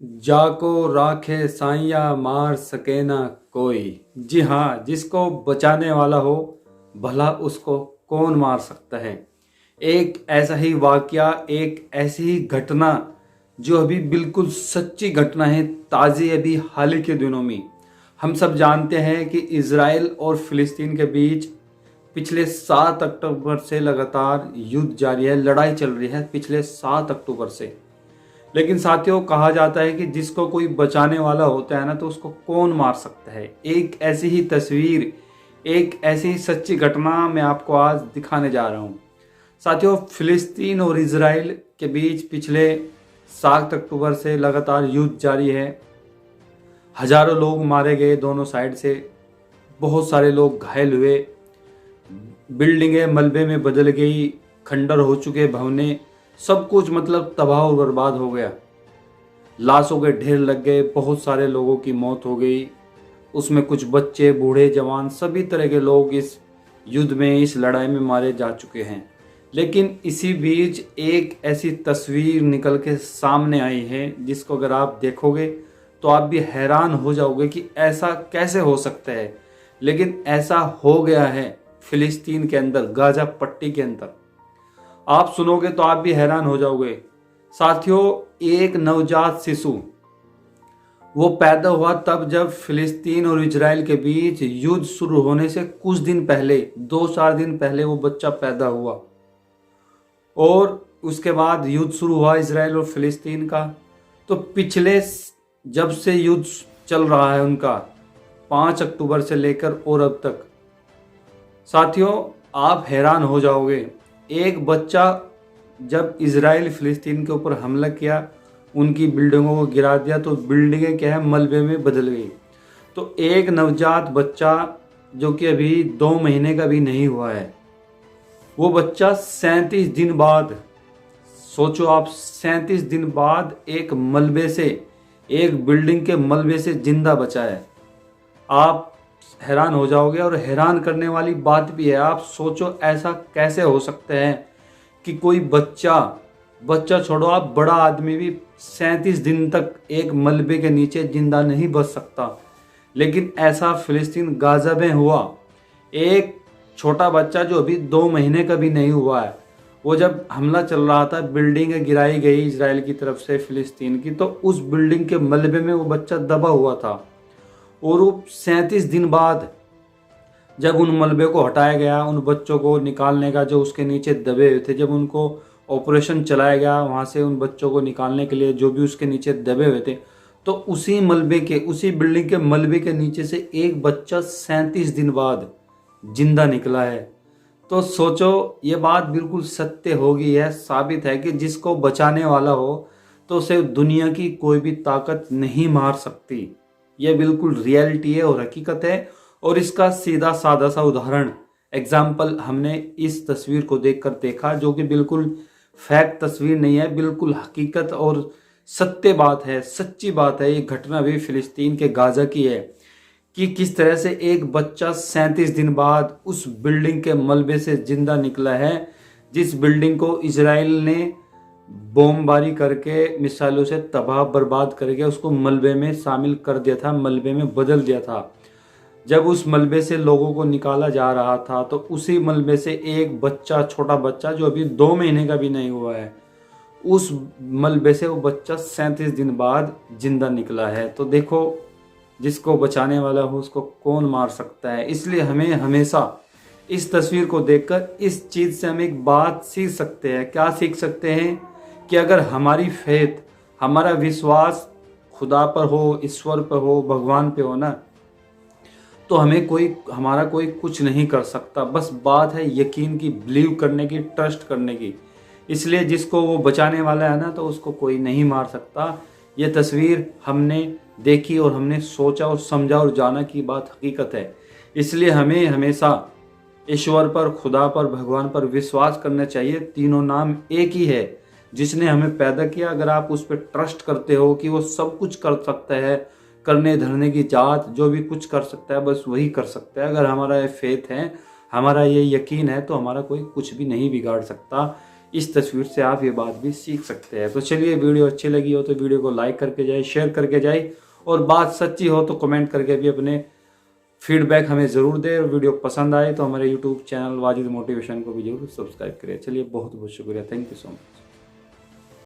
जाको राखे साइया मार सके ना कोई। जी हाँ, जिसको बचाने वाला हो भला उसको कौन मार सकता है। एक ऐसा ही वाकया, एक ऐसी ही घटना जो अभी बिल्कुल सच्ची घटना है, ताज़ी अभी हाल ही के दिनों में। हम सब जानते हैं कि इजराइल और फिलिस्तीन के बीच पिछले 7 अक्टूबर से लगातार युद्ध जारी है, लड़ाई चल रही है पिछले 7 अक्टूबर से। लेकिन साथियों, कहा जाता है कि जिसको कोई बचाने वाला होता है ना, तो उसको कौन मार सकता है। एक ऐसी ही तस्वीर, एक ऐसी ही सच्ची घटना मैं आपको आज दिखाने जा रहा हूँ। साथियों, फिलिस्तीन और इजराइल के बीच पिछले 7 अक्टूबर से लगातार युद्ध जारी है। हजारों लोग मारे गए दोनों साइड से, बहुत सारे लोग घायल हुए, बिल्डिंगें मलबे में बदल गई, खंडर हो चुके भवने, सब कुछ मतलब तबाह और बर्बाद हो गया। लाशों के ढेर लग गए, बहुत सारे लोगों की मौत हो गई। उसमें कुछ बच्चे, बूढ़े, जवान, सभी तरह के लोग इस युद्ध में, इस लड़ाई में मारे जा चुके हैं। लेकिन इसी बीच एक ऐसी तस्वीर निकल के सामने आई है जिसको अगर आप देखोगे तो आप भी हैरान हो जाओगे कि ऐसा कैसे हो सकता है। लेकिन ऐसा हो गया है फिलिस्तीन के अंदर, गाजा पट्टी के अंदर। आप सुनोगे तो आप भी हैरान हो जाओगे। साथियों, एक नवजात शिशु वो पैदा हुआ तब जब फिलिस्तीन और इजराइल के बीच युद्ध शुरू होने से कुछ दिन पहले, 2-4 दिन पहले वो बच्चा पैदा हुआ। और उसके बाद युद्ध शुरू हुआ इजराइल और फिलिस्तीन का। तो पिछले जब से युद्ध चल रहा है उनका, 5 अक्टूबर से लेकर और अब तक, साथियों आप हैरान हो जाओगे। एक बच्चा, जब इजराइल फिलिस्तीन के ऊपर हमला किया, उनकी बिल्डिंगों को गिरा दिया, तो बिल्डिंगें क्या है, मलबे में बदल गई। तो एक नवजात बच्चा जो कि अभी 2 महीने का भी नहीं हुआ है, वो बच्चा 37 दिन बाद, सोचो आप, 37 दिन बाद एक मलबे से, एक बिल्डिंग के मलबे से जिंदा बचा है। आप हैरान हो जाओगे। और हैरान करने वाली बात भी है, आप सोचो ऐसा कैसे हो सकता है कि कोई बच्चा छोड़ो, आप बड़ा आदमी भी 37 दिन तक एक मलबे के नीचे जिंदा नहीं बच सकता। लेकिन ऐसा फिलिस्तीन गाजा में हुआ। एक छोटा बच्चा जो अभी 2 महीने का भी नहीं हुआ है, वो जब हमला चल रहा था, बिल्डिंग गिराई गई इजराइल की तरफ से फिलिस्तीन की, तो उस बिल्डिंग के मलबे में वो बच्चा दबा हुआ था। और वो 37 दिन बाद जब उन मलबे को हटाया गया, उन बच्चों को निकालने का, जो उसके नीचे दबे हुए थे, जब उनको ऑपरेशन चलाया गया वहाँ से उन बच्चों को निकालने के लिए, जो भी उसके नीचे दबे हुए थे, तो उसी मलबे के, उसी बिल्डिंग के मलबे के नीचे से एक बच्चा 37 दिन बाद जिंदा निकला है। तो सोचो, ये बात बिल्कुल सत्य हो गई है, साबित है कि जिसको बचाने वाला हो तो उसे दुनिया की कोई भी ताकत नहीं मार सकती। यह बिल्कुल रियलिटी है और हकीकत है। और इसका सीधा साधा सा उदाहरण, एग्जाम्पल हमने इस तस्वीर को देखकर देखा, जो कि बिल्कुल फैक्ट तस्वीर नहीं है, बिल्कुल हकीकत और सत्य बात है, सच्ची बात है। ये घटना भी फिलिस्तीन के गाजा की है कि किस तरह से एक बच्चा 37 दिन बाद उस बिल्डिंग के मलबे से जिंदा निकला है, जिस बिल्डिंग को इजराइल ने बमबारी करके, मिसाइलों से तबाह बर्बाद करके उसको मलबे में शामिल कर दिया था, मलबे में बदल दिया था। जब उस मलबे से लोगों को निकाला जा रहा था, तो उसी मलबे से एक बच्चा, छोटा बच्चा जो अभी 2 महीने का भी नहीं हुआ है, उस मलबे से वो बच्चा 37 दिन बाद जिंदा निकला है। तो देखो, जिसको बचाने वाला हो उसको कौन मार सकता है। इसलिए हमें हमेशा इस तस्वीर को देखकर इस चीज़ से हम एक बात सीख सकते हैं। क्या सीख सकते हैं? कि अगर हमारी फेथ, हमारा विश्वास खुदा पर हो, ईश्वर पर हो, भगवान पे हो ना, तो हमारा कोई कुछ नहीं कर सकता। बस बात है यकीन की, बिलीव करने की, ट्रस्ट करने की। इसलिए जिसको वो बचाने वाला है ना, तो उसको कोई नहीं मार सकता। ये तस्वीर हमने देखी और हमने सोचा और समझा और जाना कि बात हकीकत है। इसलिए हमें हमेशा ईश्वर पर, खुदा पर, भगवान पर विश्वास करना चाहिए। तीनों नाम एक ही है जिसने हमें पैदा किया। अगर आप उस पर ट्रस्ट करते हो कि वो सब कुछ कर सकता है, करने धरने की जात, जो भी कुछ कर सकता है बस वही कर सकता है, अगर हमारा ये फेथ है, हमारा ये यकीन है, तो हमारा कोई कुछ भी नहीं बिगाड़ सकता। इस तस्वीर से आप ये बात भी सीख सकते हैं। तो चलिए, वीडियो अच्छी लगी हो तो वीडियो को लाइक करके जाए, शेयर करके जाए, और बात सच्ची हो तो कमेंट करके भी अपने फीडबैक हमें ज़रूर दें। और वीडियो पसंद आए तो हमारे यूट्यूब चैनल वाजिद मोटिवेशन को भी जरूर सब्सक्राइब करें। चलिए, बहुत बहुत शुक्रिया। Thank you so much.